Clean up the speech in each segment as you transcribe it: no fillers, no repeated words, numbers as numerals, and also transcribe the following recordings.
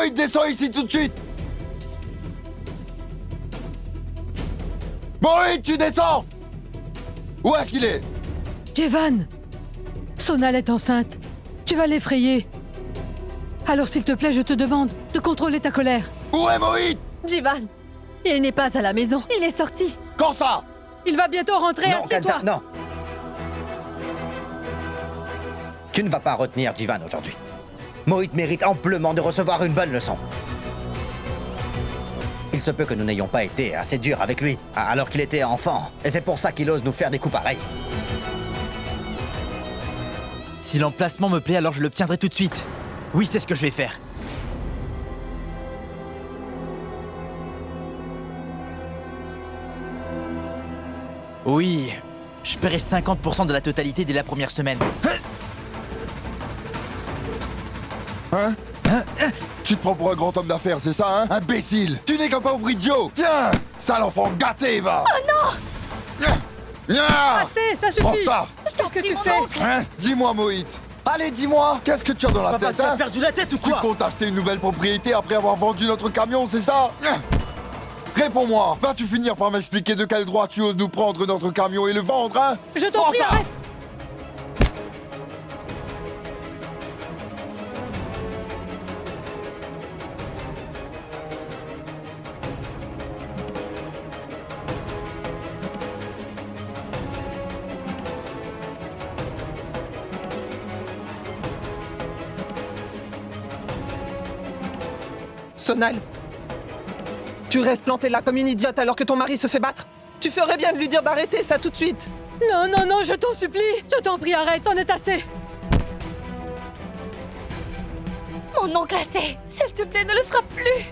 Moït, descends ici tout de suite. Moït, tu descends. Où est-ce qu'il est? Jeevan! Sonal est enceinte. Tu vas l'effrayer. Alors s'il te plaît, je te demande de contrôler ta colère. Où est Moït? Jivan, il n'est pas à la maison. Il est sorti. Quand ça? Il va bientôt rentrer, Non, assieds-toi. Kanta, non. Tu ne vas pas retenir Jivan aujourd'hui. Moït mérite amplement de recevoir une bonne leçon. Il se peut que nous n'ayons pas été assez durs avec lui, alors qu'il était enfant. Et c'est pour ça qu'il ose nous faire des coups pareils. Si l'emplacement me plaît, alors je l'obtiendrai tout de suite. Oui, c'est ce que je vais faire. Oui, je paierai 50% de la totalité dès la première semaine. Hein? Tu te prends pour un grand homme d'affaires, c'est ça, hein? Imbécile! Tu n'es qu'un pauvre idiot! Tiens! Sale enfant gâté, va! Oh non! Assez, ça suffit. Prends ça! Qu'est-ce que tu fais? Hein? Dis-moi, Moït! Allez, dis-moi! Qu'est-ce que tu as dans la Papa, tête, tu as hein? perdu la tête ou Tu quoi? comptes acheter une nouvelle propriété après avoir vendu notre camion, c'est ça? Réponds-moi! Vas-tu finir par m'expliquer de quel droit tu oses nous prendre notre camion et le vendre, hein? Je t'en prie, Enfin! arrête! Sonal, tu restes plantée là comme une idiote alors que ton mari se fait battre. Tu ferais bien de lui dire d'arrêter ça tout de suite. Non, non, non, je t'en supplie. Je t'en prie, arrête, c'en est assez. Mon oncle assez. S'il te plaît, ne le frappe plus.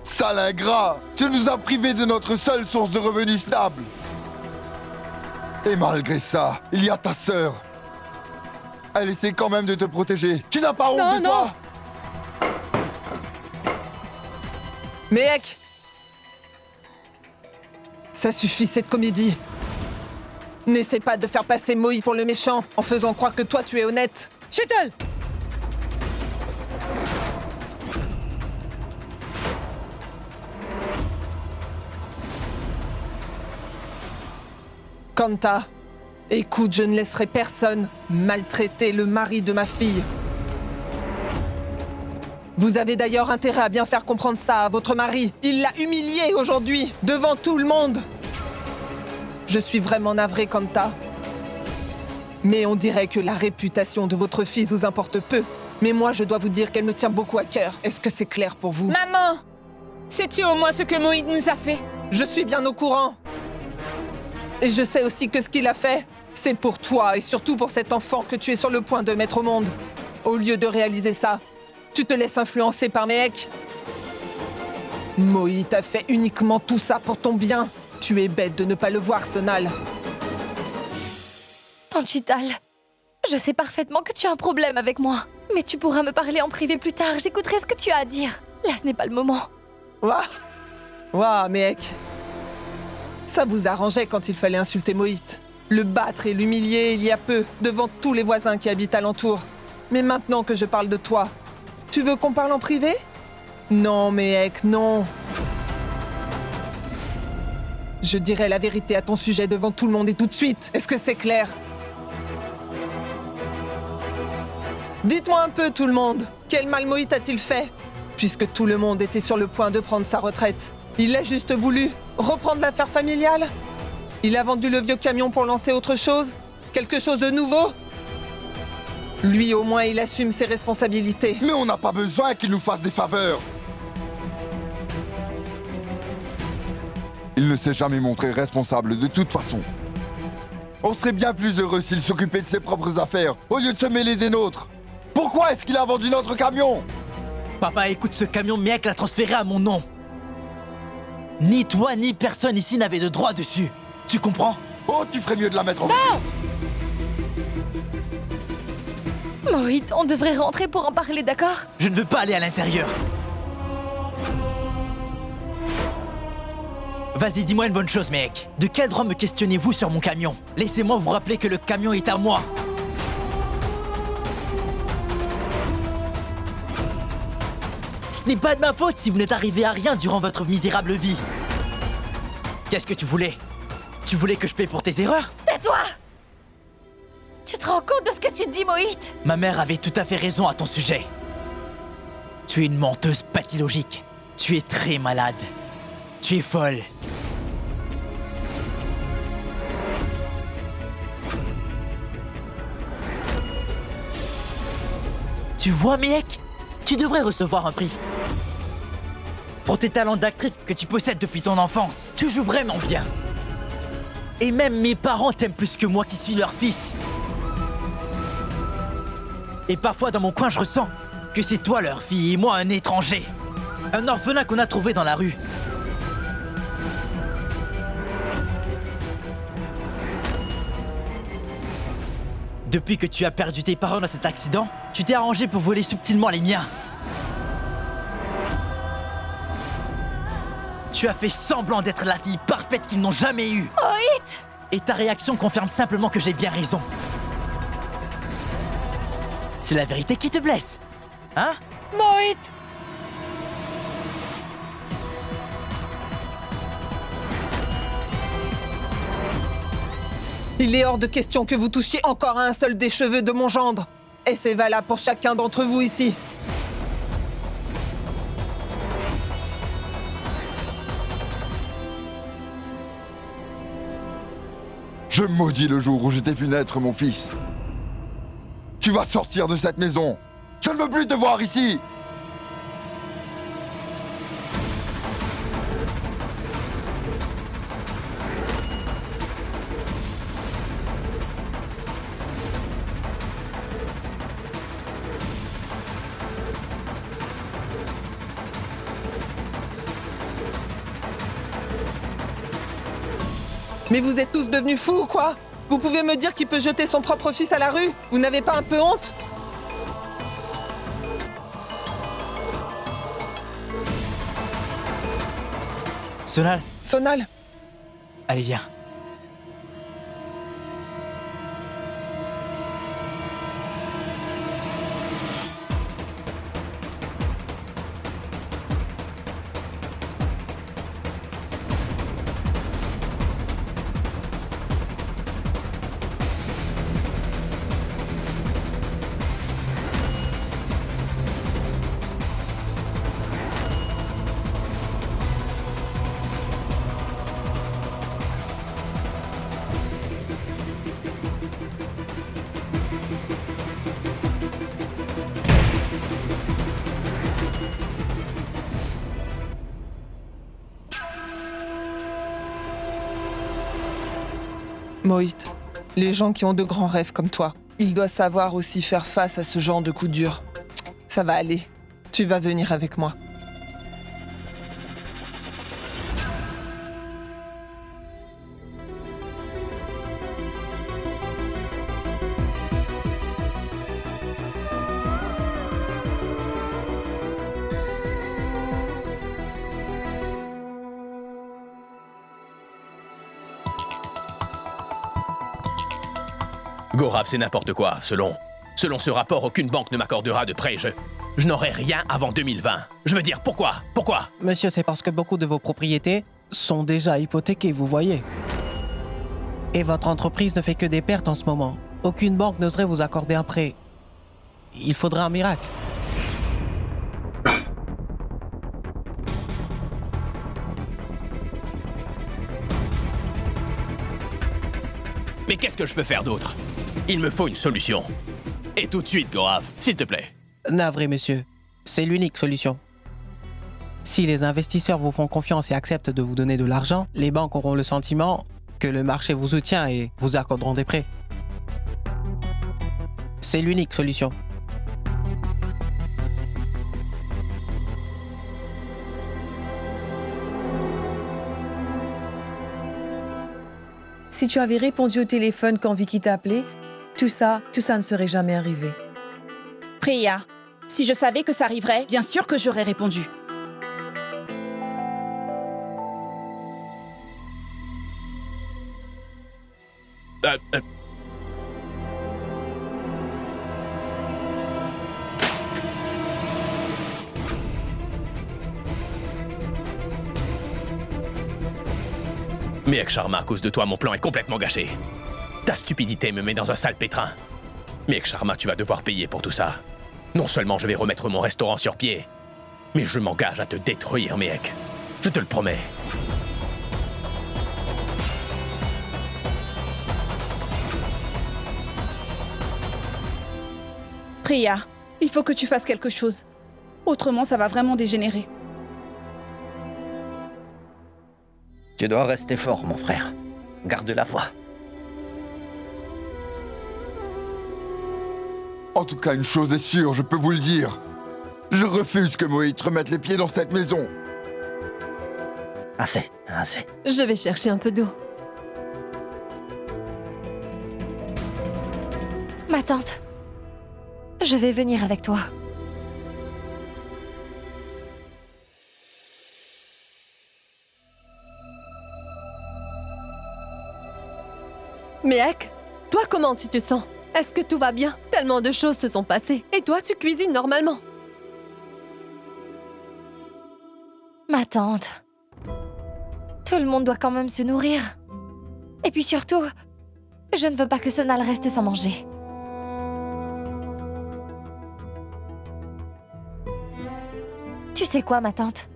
Sale ingrat! Tu nous as privés de notre seule source de revenus stable! Et malgré ça, il y a ta sœur. Elle essaie quand même de te protéger. Tu n'as pas honte Non, de toi? Mais Ek, ça suffit cette comédie. N'essaie pas de faire passer Moït pour le méchant en faisant croire que toi tu es honnête. Sheetal! Kanta, écoute, je ne laisserai personne maltraiter le mari de ma fille. Vous avez d'ailleurs intérêt à bien faire comprendre ça à votre mari. Il l'a humilié aujourd'hui, devant tout le monde. Je suis vraiment navré, Kanta. Mais on dirait que la réputation de votre fils vous importe peu. Mais moi, je dois vous dire qu'elle me tient beaucoup à cœur. Est-ce que c'est clair pour vous? Maman! Sais-tu au moins ce que Moïd nous a fait? Je suis bien au courant. Et je sais aussi que ce qu'il a fait, c'est pour toi et surtout pour cet enfant que tu es sur le point de mettre au monde. Au lieu de réaliser ça, tu te laisses influencer par Mehek. Moïd a fait uniquement tout ça pour ton bien. Tu es bête de ne pas le voir, Sonal. Panchital, je sais parfaitement que tu as un problème avec moi. Mais tu pourras me parler en privé plus tard. J'écouterai ce que tu as à dire. Là, ce n'est pas le moment. Ouah, Mehek. Ça vous arrangeait quand il fallait insulter Moïd. Le battre et l'humilier il y a peu, devant tous les voisins qui habitent alentour. Mais maintenant que je parle de toi, tu veux qu'on parle en privé? Non, Mehek, non. Je dirai la vérité à ton sujet devant tout le monde et tout de suite. Est-ce que c'est clair? Dites-moi un peu, tout le monde. Quel mal Moïd a-t-il fait? Puisque tout le monde était sur le point de prendre sa retraite. Il a juste voulu reprendre l'affaire familiale? Il a vendu le vieux camion pour lancer autre chose? Quelque chose de nouveau? Lui, au moins, il assume ses responsabilités. Mais on n'a pas besoin qu'il nous fasse des faveurs. Il ne s'est jamais montré responsable de toute façon. On serait bien plus heureux s'il s'occupait de ses propres affaires, au lieu de se mêler des nôtres. Pourquoi est-ce qu'il a vendu notre camion? Papa, écoute, ce camion, Mehek l'a transféré à mon nom. Ni toi, ni personne ici n'avait de droit dessus. Tu comprends? Oh, tu ferais mieux de la mettre en... Moïd, on devrait rentrer pour en parler, d'accord? Je ne veux pas aller à l'intérieur. Vas-y, dis-moi une bonne chose, mec. De quel droit me questionnez-vous sur mon camion? Laissez-moi vous rappeler que le camion est à moi. Ce n'est pas de ma faute si vous n'êtes arrivé à rien durant votre misérable vie. Qu'est-ce que tu voulais? Tu voulais que je paie pour tes erreurs? Tais-toi! Tu te rends compte de ce que tu dis, Mohit? Ma mère avait tout à fait raison à ton sujet. Tu es une menteuse pathologique. Tu es très malade. Tu es folle. Tu vois, Miek? Tu devrais recevoir un prix. Pour tes talents d'actrice que tu possèdes depuis ton enfance, tu joues vraiment bien. Et même mes parents t'aiment plus que moi qui suis leur fils. Et parfois dans mon coin, je ressens que c'est toi leur fille et moi un étranger. Un orphelin qu'on a trouvé dans la rue. Depuis que tu as perdu tes parents dans cet accident, tu t'es arrangé pour voler subtilement les miens. Tu as fait semblant d'être la fille parfaite qu'ils n'ont jamais eue. Mohit! Et ta réaction confirme simplement que j'ai bien raison. C'est la vérité qui te blesse. Hein? Mohit! Il est hors de question que vous touchiez encore à un seul des cheveux de mon gendre. Et c'est valable pour chacun d'entre vous ici. Je maudis le jour où je t'ai vu naître, mon fils. Tu vas sortir de cette maison. Je ne veux plus te voir ici. Mais vous êtes tous devenus fous ou quoi? Vous pouvez me dire qu'il peut jeter son propre fils à la rue? Vous n'avez pas un peu honte? Sonal, Sonal, allez viens. Mohit, les gens qui ont de grands rêves comme toi, ils doivent savoir aussi faire face à ce genre de coups durs. Ça va aller. Tu vas venir avec moi. Gaurav, c'est n'importe quoi. Selon ce rapport, aucune banque ne m'accordera de prêt. Je n'aurai rien avant 2020. Je veux dire, pourquoi? Monsieur, c'est parce que beaucoup de vos propriétés sont déjà hypothéquées, vous voyez. Et votre entreprise ne fait que des pertes en ce moment. Aucune banque n'oserait vous accorder un prêt. Il faudrait un miracle. Mais qu'est-ce que je peux faire d'autre? Il me faut une solution. Et tout de suite, Gaurav, s'il te plaît. Navré, monsieur. C'est l'unique solution. Si les investisseurs vous font confiance et acceptent de vous donner de l'argent, les banques auront le sentiment que le marché vous soutient et vous accorderont des prêts. C'est l'unique solution. Si tu avais répondu au téléphone quand Vicky t'a appelé, tout ça ne serait jamais arrivé. Priya, si je savais que ça arriverait, bien sûr que j'aurais répondu. Mais avec Sharma, à cause de toi, mon plan est complètement gâché. Ta stupidité me met dans un sale pétrin. Mais avec Sharma, tu vas devoir payer pour tout ça. Non seulement je vais remettre mon restaurant sur pied, mais je m'engage à te détruire, mec. Je te le promets. Priya, il faut que tu fasses quelque chose. Autrement, ça va vraiment dégénérer. Tu dois rester fort, mon frère. Garde la foi. En tout cas, une chose est sûre, je peux vous le dire. Je refuse que Mohit remette les pieds dans cette maison. Assez, assez. Je vais chercher un peu d'eau. Ma tante, je vais venir avec toi. Miek, toi comment tu te sens? Est-ce que tout va bien? Tellement de choses se sont passées. Et toi, tu cuisines normalement. Ma tante, tout le monde doit quand même se nourrir. Et puis surtout, je ne veux pas que Sonal reste sans manger. Tu sais quoi, ma tante?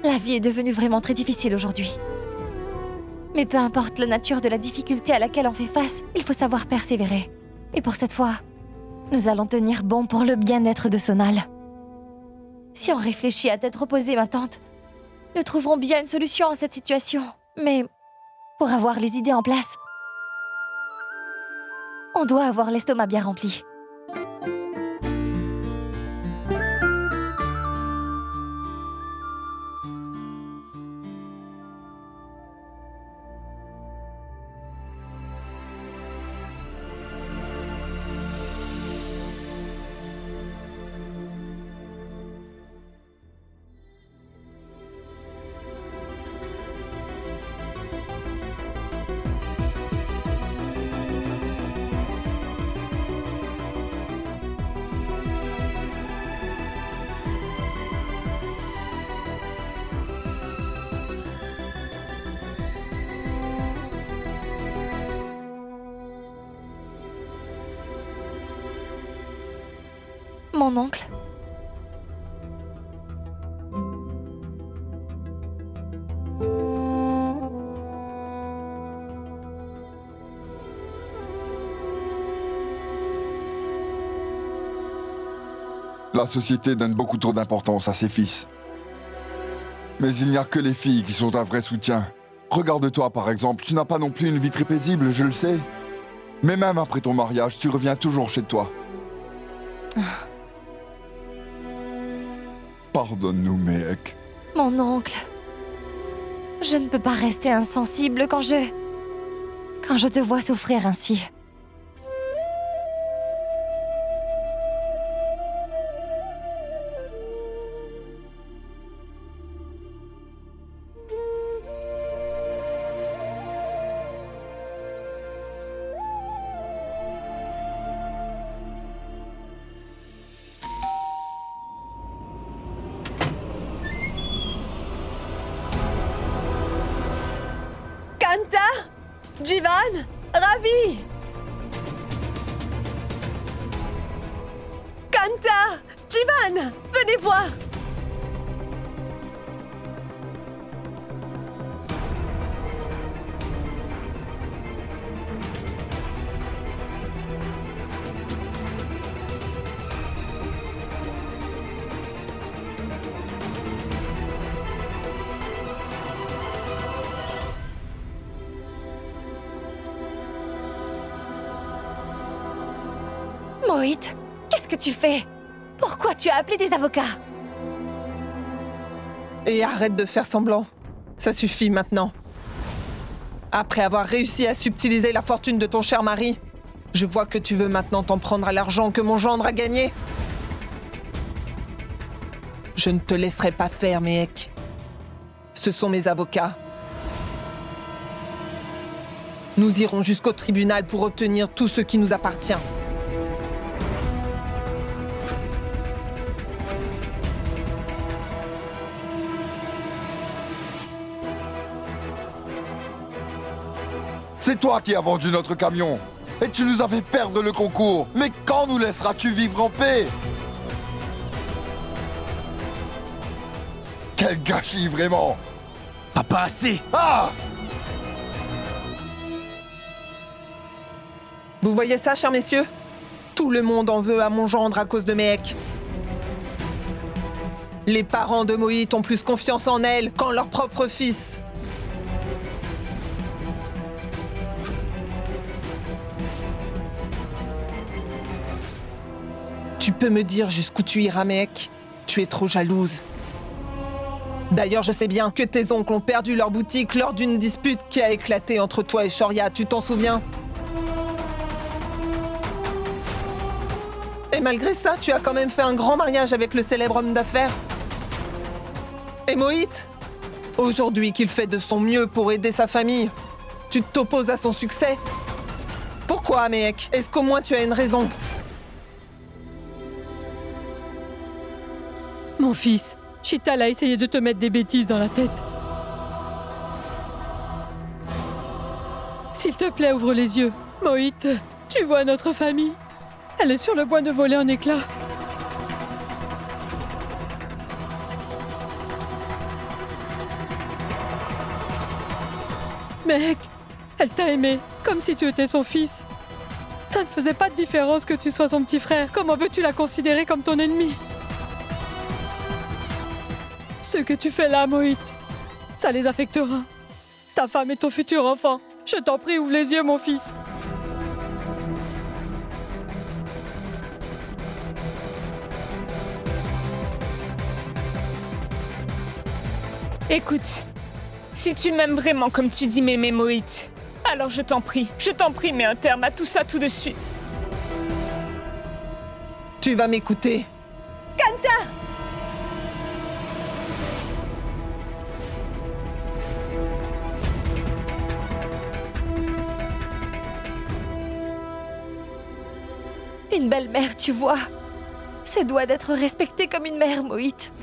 La vie est devenue vraiment très difficile aujourd'hui. Mais peu importe la nature de la difficulté à laquelle on fait face, il faut savoir persévérer. Et pour cette fois, nous allons tenir bon pour le bien-être de Sonal. Si on réfléchit à tête reposée, ma tante, nous trouverons bien une solution à cette situation. Mais pour avoir les idées en place, on doit avoir l'estomac bien rempli. Mon oncle. La société donne beaucoup trop d'importance à ses fils. Mais il n'y a que les filles qui sont un vrai soutien. Regarde-toi par exemple, tu n'as pas non plus une vie très paisible, je le sais. Mais même après ton mariage, tu reviens toujours chez toi. Pardonne-nous, mec. Mon oncle. Je ne peux pas rester insensible quand je te vois souffrir ainsi. Kanta, Jivan, Ravi. Kanta, Jivan, venez voir. Mohit, qu'est-ce que tu fais? Pourquoi tu as appelé des avocats? Et arrête de faire semblant. Ça suffit maintenant. Après avoir réussi à subtiliser la fortune de ton cher mari, je vois que tu veux maintenant t'en prendre à l'argent que mon gendre a gagné. Je ne te laisserai pas faire, mec. Ce sont mes avocats. Nous irons jusqu'au tribunal pour obtenir tout ce qui nous appartient. C'est toi qui as vendu notre camion. Et tu nous as fait perdre le concours. Mais quand nous laisseras-tu vivre en paix? Quel gâchis, vraiment! Pas assez. Ah! Vous voyez ça, chers messieurs? Tout le monde en veut à mon gendre à cause de Mehek. Les parents de Moït ont plus confiance en elle qu'en leur propre fils. Tu peux me dire jusqu'où tu iras, Mehek? Tu es trop jalouse. D'ailleurs, je sais bien que tes oncles ont perdu leur boutique lors d'une dispute qui a éclaté entre toi et Shoria, tu t'en souviens? Et malgré ça, tu as quand même fait un grand mariage avec le célèbre homme d'affaires. Et Moït, aujourd'hui qu'il fait de son mieux pour aider sa famille, tu t'opposes à son succès? Pourquoi, Mehek? Est-ce qu'au moins tu as une raison? Mon fils, Chital a essayé de te mettre des bêtises dans la tête. S'il te plaît, ouvre les yeux. Moït, tu vois notre famille? Elle est sur le point de voler en éclats. Mec, elle t'a aimé, comme si tu étais son fils. Ça ne faisait pas de différence que tu sois son petit frère. Comment veux-tu la considérer comme ton ennemi? Ce que tu fais là, Moït, ça les affectera. Ta femme et ton futur enfant. Je t'en prie, ouvre les yeux, mon fils. Écoute, si tu m'aimes vraiment comme tu dis m'aimer, Moït, alors je t'en prie, mets un terme à tout ça tout de suite. Tu vas m'écouter. Kanta! Une belle-mère, tu vois, se doit d'être respectée comme une mère, Moït.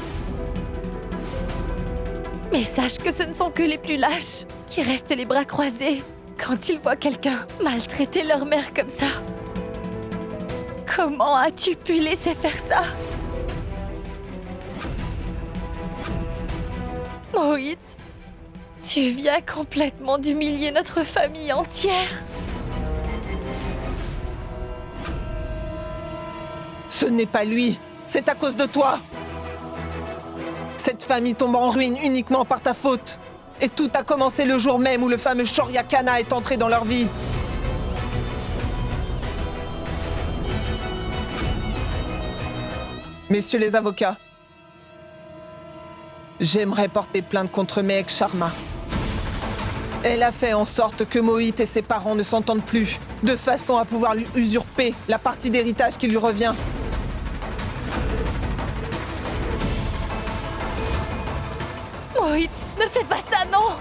Mais sache que ce ne sont que les plus lâches qui restent les bras croisés quand ils voient quelqu'un maltraiter leur mère comme ça. Comment as-tu pu laisser faire ça? Moït, tu viens complètement d'humilier notre famille entière. Ce n'est pas lui, c'est à cause de toi. Cette famille tombe en ruine uniquement par ta faute. Et tout a commencé le jour même où le fameux Shoria Kana est entré dans leur vie. Messieurs les avocats, j'aimerais porter plainte contre Mehek Sharma. Elle a fait en sorte que Moït et ses parents ne s'entendent plus, de façon à pouvoir lui usurper la partie d'héritage qui lui revient. Moït, ne fais pas ça, non!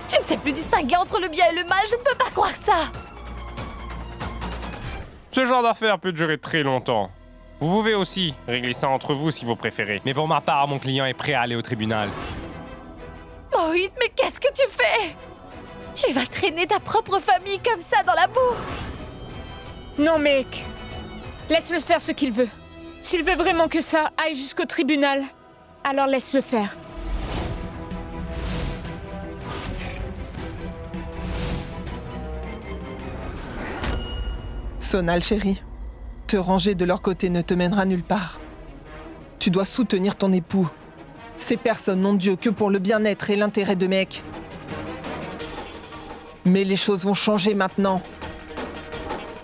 Tu ne sais plus distinguer entre le bien et le mal, je ne peux pas croire ça! Ce genre d'affaire peut durer très longtemps. Vous pouvez aussi régler ça entre vous si vous préférez. Mais pour ma part, mon client est prêt à aller au tribunal. Moït, mais qu'est-ce que tu fais? Tu vas traîner ta propre famille comme ça dans la boue! Non, mec. Laisse-le faire ce qu'il veut. S'il veut vraiment que ça aille jusqu'au tribunal, alors laisse-le faire. Sonal, chérie, te ranger de leur côté ne te mènera nulle part. Tu dois soutenir ton époux. Ces personnes n'ont Dieu que pour le bien-être et l'intérêt de Mehek. Mais les choses vont changer maintenant.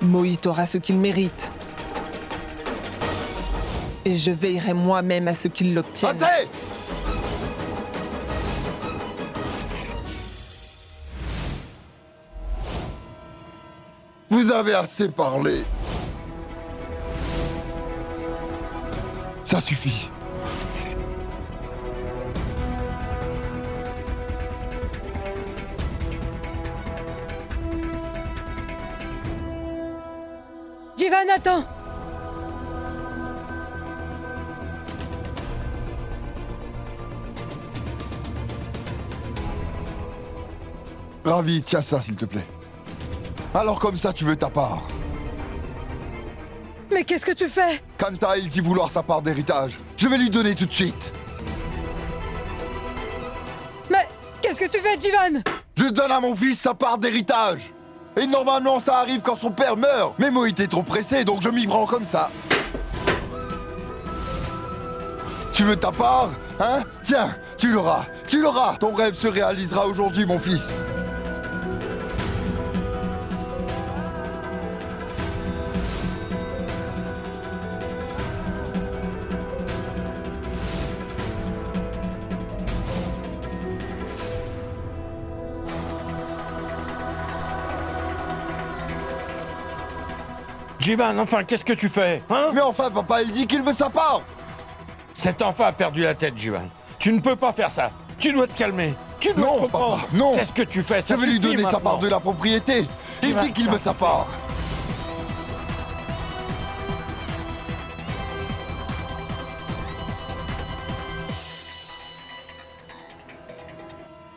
Moït aura ce qu'il mérite. Et je veillerai moi-même à ce qu'il l'obtienne. Assez! Vous avez assez parlé. Ça suffit. Jivan, attends! Ravi, tiens ça, s'il te plaît. Alors comme ça, tu veux ta part. Mais qu'est-ce que tu fais? Kanta, il dit vouloir sa part d'héritage. Je vais lui donner tout de suite. Mais qu'est-ce que tu fais, Jivan? Je donne à mon fils sa part d'héritage. Et normalement, ça arrive quand son père meurt. Mais Moït est trop pressé, donc je m'y prends comme ça. Tu veux ta part? Hein? Tiens, tu l'auras. Tu l'auras. Ton rêve se réalisera aujourd'hui, mon fils. Jivan, enfin, qu'est-ce que tu fais, hein? Mais enfin, papa, il dit qu'il veut sa part. Cet enfant a perdu la tête, Jivan. Tu ne peux pas faire ça. Tu dois te calmer. Tu dois Non, comprendre. papa, non. Qu'est-ce que tu fais? Ça Je vais lui suffit donner sa maintenant. part de la propriété. Il Jivan, dit qu'il ça, veut sa c'est- part.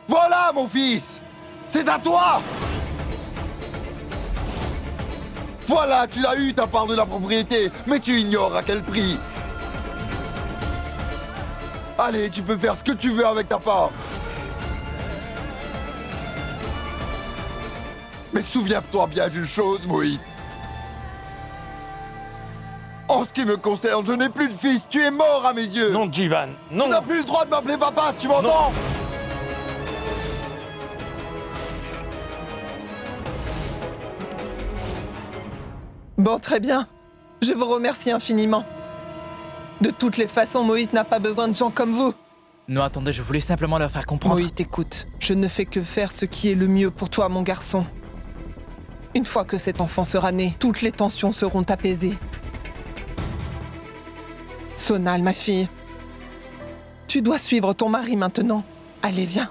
Voilà, mon fils. C'est à toi. Voilà, tu l'as eu, ta part de la propriété, mais tu ignores à quel prix. Allez, tu peux faire ce que tu veux avec ta part. Mais souviens-toi bien d'une chose, Moït. En ce qui me concerne, je n'ai plus de fils, tu es mort à mes yeux. Non, Jivan, non. Tu n'as plus le droit de m'appeler papa, tu m'entends? Bon, très bien. Je vous remercie infiniment. De toutes les façons, Moït n'a pas besoin de gens comme vous. Non, attendez, je voulais simplement leur faire comprendre. Moït, écoute, je ne fais que faire ce qui est le mieux pour toi, mon garçon. Une fois que cet enfant sera né, toutes les tensions seront apaisées. Sonal, ma fille, tu dois suivre ton mari maintenant. Allez, viens.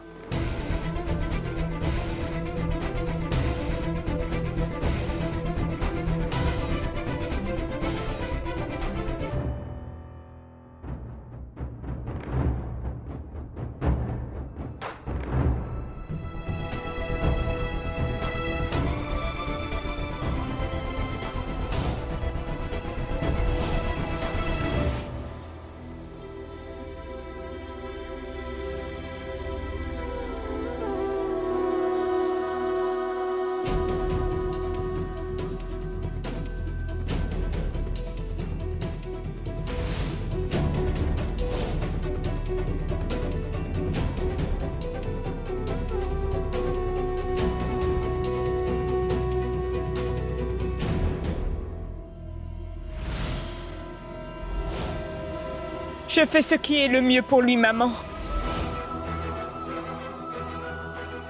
Je fais ce qui est le mieux pour lui, maman.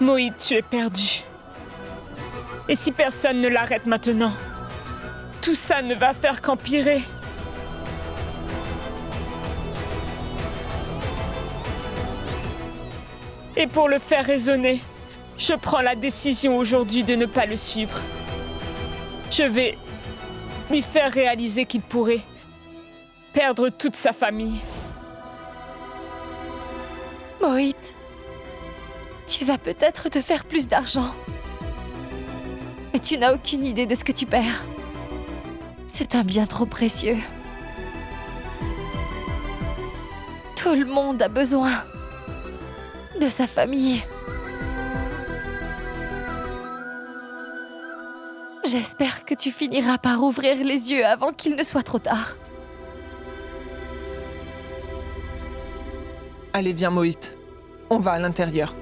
Moït, tu es perdu. Et si personne ne l'arrête maintenant, tout ça ne va faire qu'empirer. Et pour le faire raisonner, je prends la décision aujourd'hui de ne pas le suivre. Je vais lui faire réaliser qu'il pourrait perdre toute sa famille. Moït, tu vas peut-être te faire plus d'argent. Mais tu n'as aucune idée de ce que tu perds. C'est un bien trop précieux. Tout le monde a besoin de sa famille. J'espère que tu finiras par ouvrir les yeux avant qu'il ne soit trop tard. Allez, viens, Moït. On va à l'intérieur.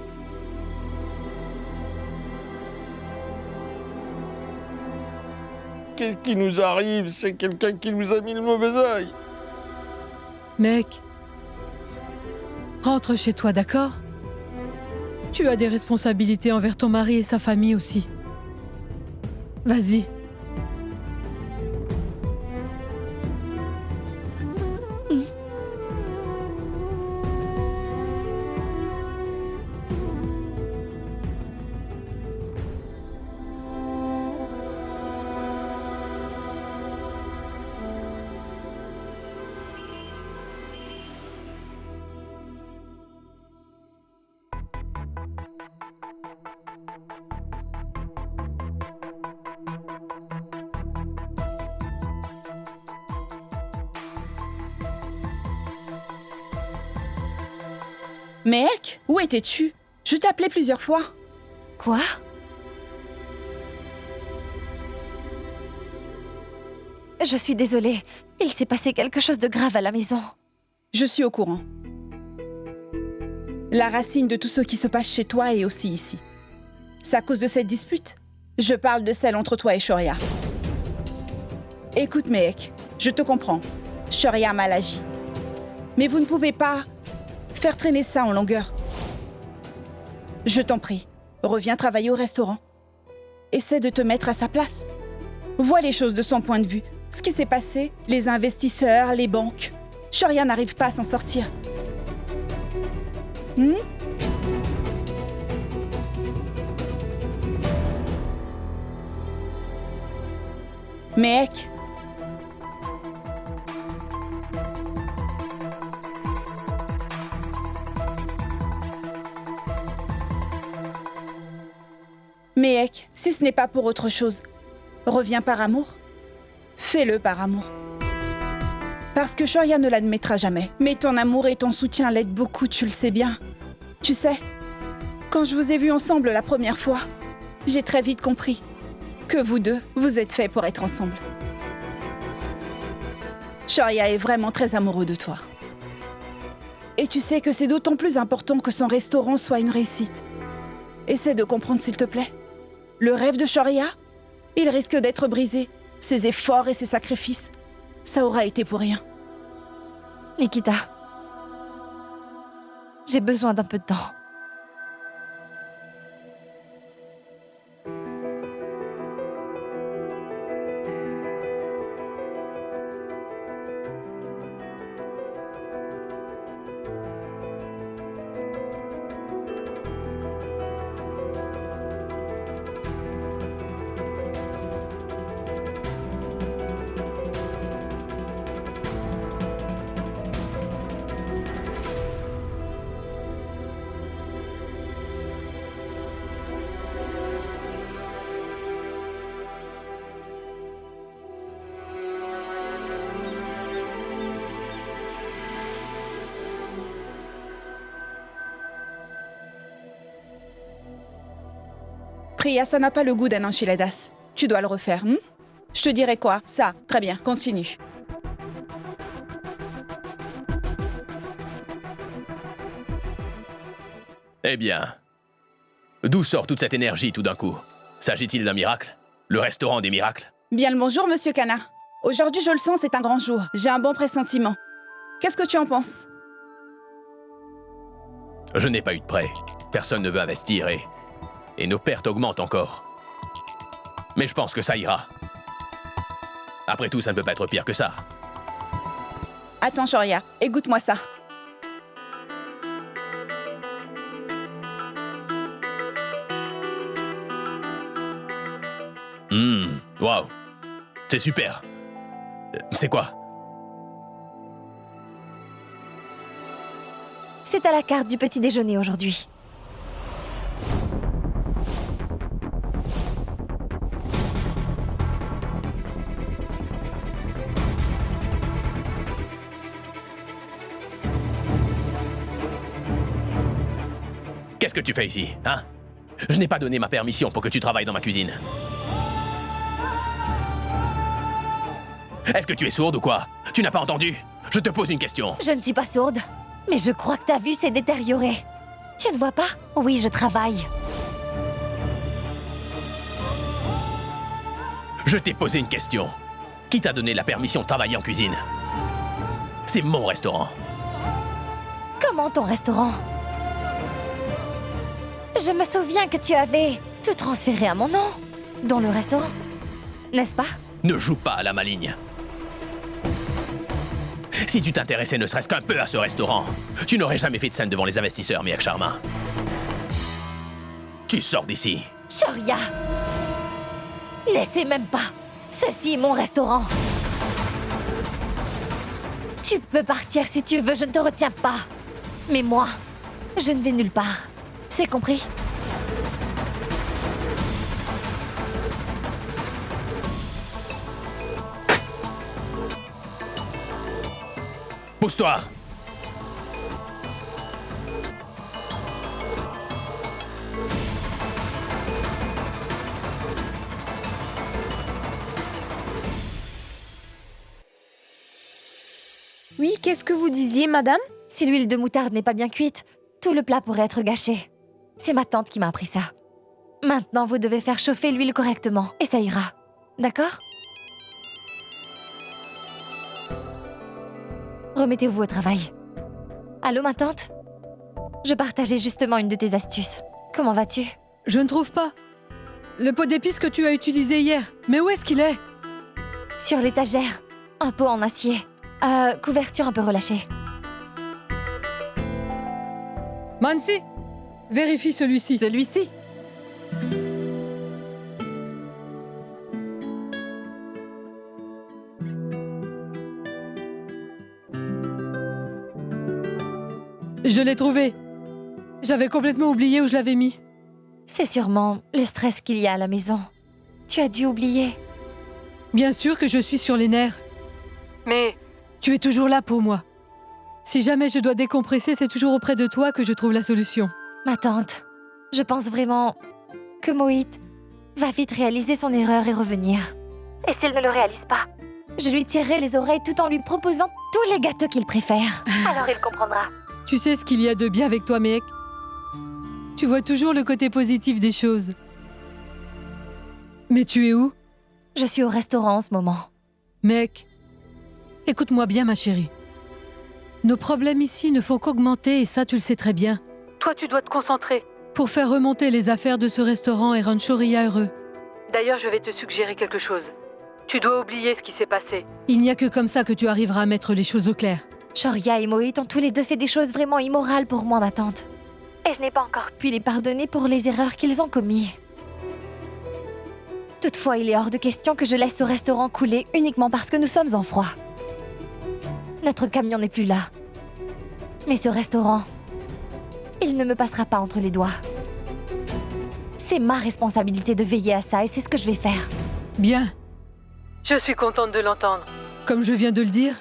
Qu'est-ce qui nous arrive? C'est quelqu'un qui nous a mis le mauvais œil. Mec, rentre chez toi, d'accord? Tu as des responsabilités envers ton mari et sa famille aussi. Vas-y. Mehek, où étais-tu? Je t'appelais plusieurs fois. Quoi? Je suis désolée. Il s'est passé quelque chose de grave à la maison. Je suis au courant. La racine de tout ce qui se passe chez toi est aussi ici. C'est à cause de cette dispute. Je parle de celle entre toi et Shoria. Écoute, Mehek, je te comprends. Shoria a mal agi. Mais vous ne pouvez pas faire traîner ça en longueur. Je t'en prie, reviens travailler au restaurant. Essaie de te mettre à sa place. Vois les choses de son point de vue. Ce qui s'est passé, les investisseurs, les banques. Shoria n'arrive pas à s'en sortir. Mehek. Mehek, si ce n'est pas pour autre chose, reviens par amour. Fais-le par amour. Parce que Shoria ne l'admettra jamais. Mais ton amour et ton soutien l'aident beaucoup, tu le sais bien. Tu sais, quand je vous ai vus ensemble la première fois, j'ai très vite compris que vous deux, vous êtes faits pour être ensemble. Shoria est vraiment très amoureux de toi. Et tu sais que c'est d'autant plus important que son restaurant soit une réussite. Essaie de comprendre, s'il te plaît. Le rêve de Shoria, il risque d'être brisé. Ses efforts et ses sacrifices, ça aura été pour rien. Nikita, j'ai besoin d'un peu de temps. Priya, ça n'a pas le goût d'un enchiladas. Tu dois le refaire, Je te dirai quoi? Ça, très bien, continue. Eh bien, d'où sort toute cette énergie tout d'un coup? S'agit-il d'un miracle? Le restaurant des miracles? Bien le bonjour, Monsieur Kana. Aujourd'hui, je le sens, c'est un grand jour. J'ai un bon pressentiment. Qu'est-ce que tu en penses? Je n'ai pas eu de prêt. Personne ne veut investir et nos pertes augmentent encore. Mais je pense que ça ira. Après tout, ça ne peut pas être pire que ça. Attends, Shoria, écoute-moi ça. Waouh. C'est super. C'est quoi? C'est à la carte du petit déjeuner aujourd'hui. Qu'est-ce que tu fais ici, hein? Je n'ai pas donné ma permission pour que tu travailles dans ma cuisine. Est-ce que tu es sourde ou quoi? Tu n'as pas entendu? Je te pose une question. Je ne suis pas sourde, mais je crois que ta vue s'est détériorée. Tu ne vois pas? Oui, je travaille. Je t'ai posé une question. Qui t'a donné la permission de travailler en cuisine? C'est mon restaurant. Comment ton restaurant? Je me souviens que tu avais tout transféré à mon nom, dans le restaurant. N'est-ce pas? Ne joue pas à la maligne. Si tu t'intéressais ne serait-ce qu'un peu à ce restaurant, tu n'aurais jamais fait de scène devant les investisseurs, Mehek Sharma. Tu sors d'ici. Shoria! N'essaie même pas. Ceci est mon restaurant. Tu peux partir si tu veux, je ne te retiens pas. Mais moi, je ne vais nulle part. C'est compris? Pousse-toi! Oui, qu'est-ce que vous disiez, madame? Si l'huile de moutarde n'est pas bien cuite, tout le plat pourrait être gâché. C'est ma tante qui m'a appris ça. Maintenant, vous devez faire chauffer l'huile correctement, et ça ira. D'accord? Remettez-vous au travail. Allô, ma tante? Je partageais justement une de tes astuces. Comment vas-tu? Je ne trouve pas. Le pot d'épices que tu as utilisé hier, mais où est-ce qu'il est? Sur l'étagère. Un pot en acier. Couverture un peu relâchée. Mansi, vérifie celui-ci. Celui-ci? Je l'ai trouvé. J'avais complètement oublié où je l'avais mis. C'est sûrement le stress qu'il y a à la maison. Tu as dû oublier. Bien sûr que je suis sur les nerfs. Mais tu es toujours là pour moi. Si jamais je dois décompresser, c'est toujours auprès de toi que je trouve la solution. Ma tante, je pense vraiment que Mohit va vite réaliser son erreur et revenir. Et s'il ne le réalise pas, je lui tirerai les oreilles tout en lui proposant tous les gâteaux qu'il préfère. Alors il comprendra. Tu sais ce qu'il y a de bien avec toi, mec. Tu vois toujours le côté positif des choses. Mais tu es où? Je suis au restaurant en ce moment. Mec, écoute-moi bien, ma chérie. Nos problèmes ici ne font qu'augmenter et ça, tu le sais très bien. Toi, tu dois te concentrer pour faire remonter les affaires de ce restaurant et rendre Shoria heureux. D'ailleurs, je vais te suggérer quelque chose. Tu dois oublier ce qui s'est passé. Il n'y a que comme ça que tu arriveras à mettre les choses au clair. Shoria et Mohit ont tous les deux fait des choses vraiment immorales pour moi, ma tante. Et je n'ai pas encore pu les pardonner pour les erreurs qu'ils ont commises. Toutefois, il est hors de question que je laisse ce restaurant couler uniquement parce que nous sommes en froid. Notre camion n'est plus là. Mais ce restaurant, il ne me passera pas entre les doigts. C'est ma responsabilité de veiller à ça et c'est ce que je vais faire. Bien. Je suis contente de l'entendre. Comme je viens de le dire,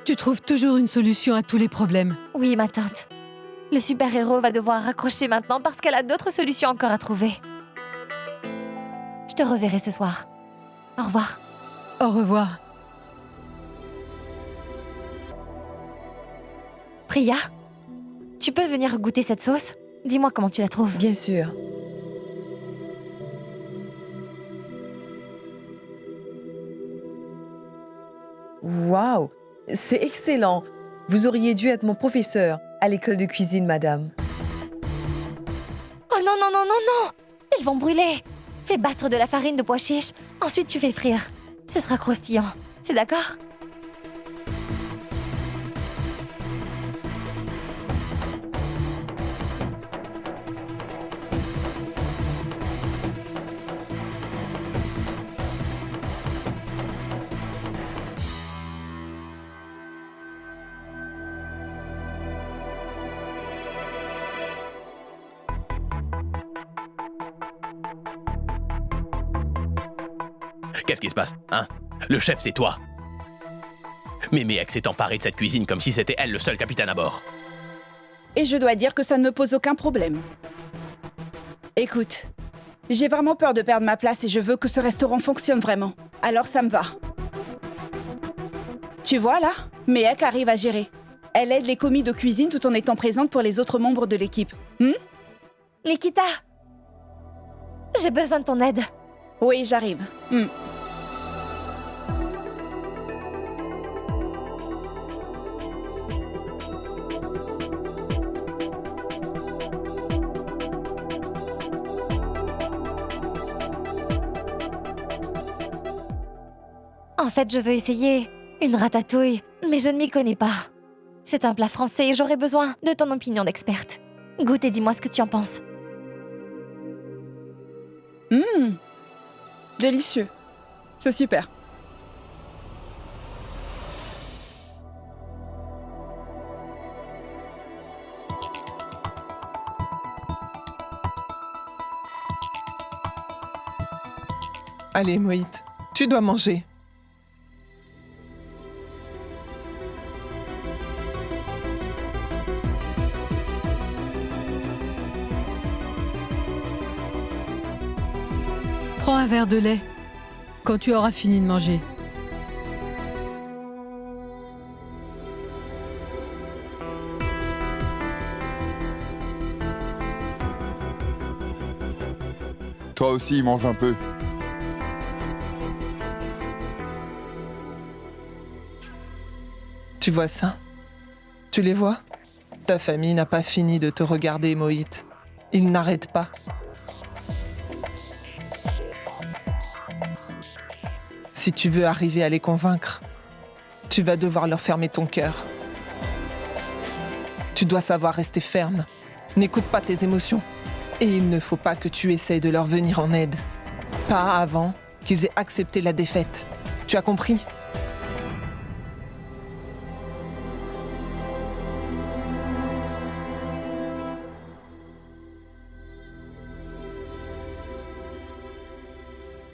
tu trouves toujours une solution à tous les problèmes. Oui, ma tante. Le super-héros va devoir raccrocher maintenant parce qu'elle a d'autres solutions encore à trouver. Je te reverrai ce soir. Au revoir. Au revoir. Priya, tu peux venir goûter cette sauce? Dis-moi comment tu la trouves. Bien sûr. Waouh, c'est excellent. Vous auriez dû être mon professeur à l'école de cuisine, madame. Oh non, non, non, non, non! Ils vont brûler! Fais battre de la farine de pois chiches, ensuite tu fais frire. Ce sera croustillant. C'est d'accord? Qu'est-ce qui se passe, hein? Le chef, c'est toi. Méméek s'est emparée de cette cuisine comme si c'était elle le seul capitaine à bord. Et je dois dire que ça ne me pose aucun problème. Écoute, j'ai vraiment peur de perdre ma place et je veux que ce restaurant fonctionne vraiment. Alors ça me va. Tu vois là, Méméek arrive à gérer. Elle aide les commis de cuisine tout en étant présente pour les autres membres de l'équipe. Nikita! J'ai besoin de ton aide. Oui, j'arrive. En fait, je veux essayer une ratatouille, mais je ne m'y connais pas. C'est un plat français et j'aurais besoin de ton opinion d'experte. Goûte et dis-moi ce que tu en penses. Délicieux. C'est super. Allez, Mohit, tu dois manger. Prends un verre de lait quand tu auras fini de manger. aussi, mange un peu. Tu vois ça? Tu les vois? Ta famille n'a pas fini de te regarder, Mohit. Ils n'arrêtent pas. Si tu veux arriver à les convaincre, tu vas devoir leur fermer ton cœur. Tu dois savoir rester ferme. N'écoute pas tes émotions. Et il ne faut pas que tu essayes de leur venir en aide. Pas avant qu'ils aient accepté la défaite. Tu as compris?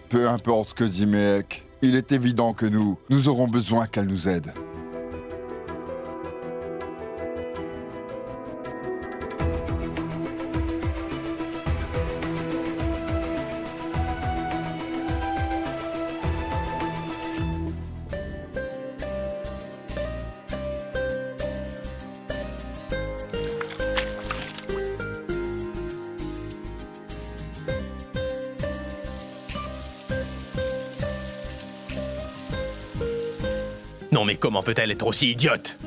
Peu importe ce que dit Mehek, il est évident que nous aurons besoin qu'elle nous aide. Non mais comment peut-elle être aussi idiote?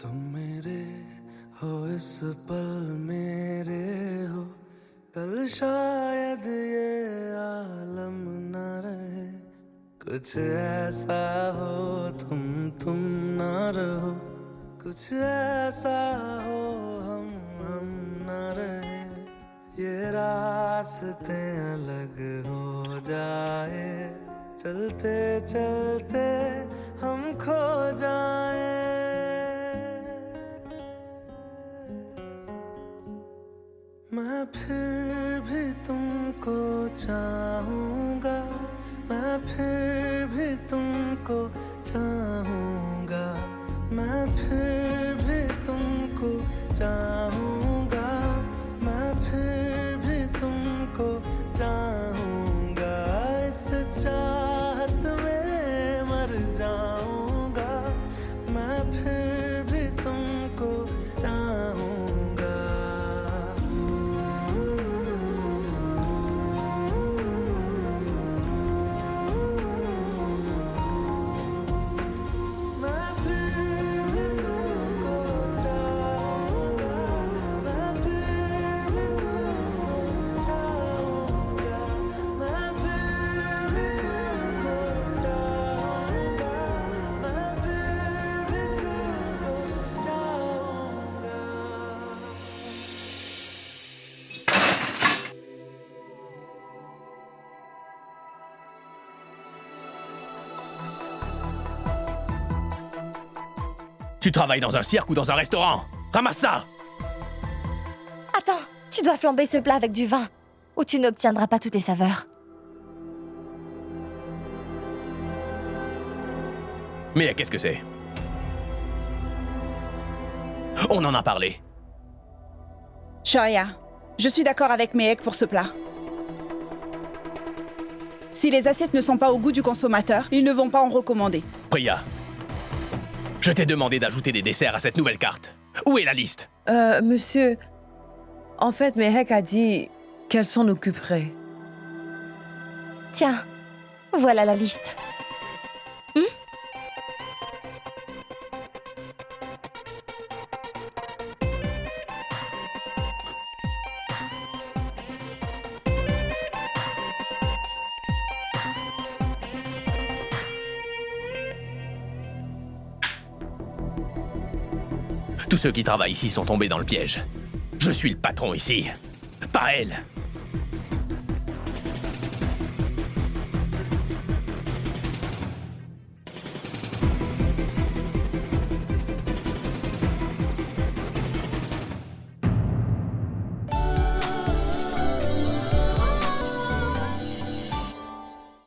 तुम मेरे हो इस पल मेरे हो कल शायद ये आलम न रहे कुछ ऐसा हो तुम न रहो कुछ ऐसा हो हम न रहे ये रास्ते अलग हो जाए चलते चलते हम खो जाए मैं फिर भी तुमको चाहूँगा मैं फिर भी तुमको चाहूँगा मैं फिर भी तुमको चाहूँगा मैं फिर भी तुमको चाहूँगा इस चाहत में मर जाऊँगा मैं फिर भी तुमको चाहूँगा Tu travailles dans un cirque ou dans un restaurant? Ramasse ça! Attends, tu dois flamber ce plat avec du vin, ou tu n'obtiendras pas toutes tes saveurs. Mais qu'est-ce que c'est? On en a parlé. Sharia, je suis d'accord avec Mehek pour ce plat. Si les assiettes ne sont pas au goût du consommateur, ils ne vont pas en recommander. Priya, je t'ai demandé d'ajouter des desserts à cette nouvelle carte. Où est la liste? Monsieur, en fait, Mehek a dit qu'elle s'en occuperait. Tiens, voilà la liste. Tous ceux qui travaillent ici sont tombés dans le piège. Je suis le patron ici, pas elle.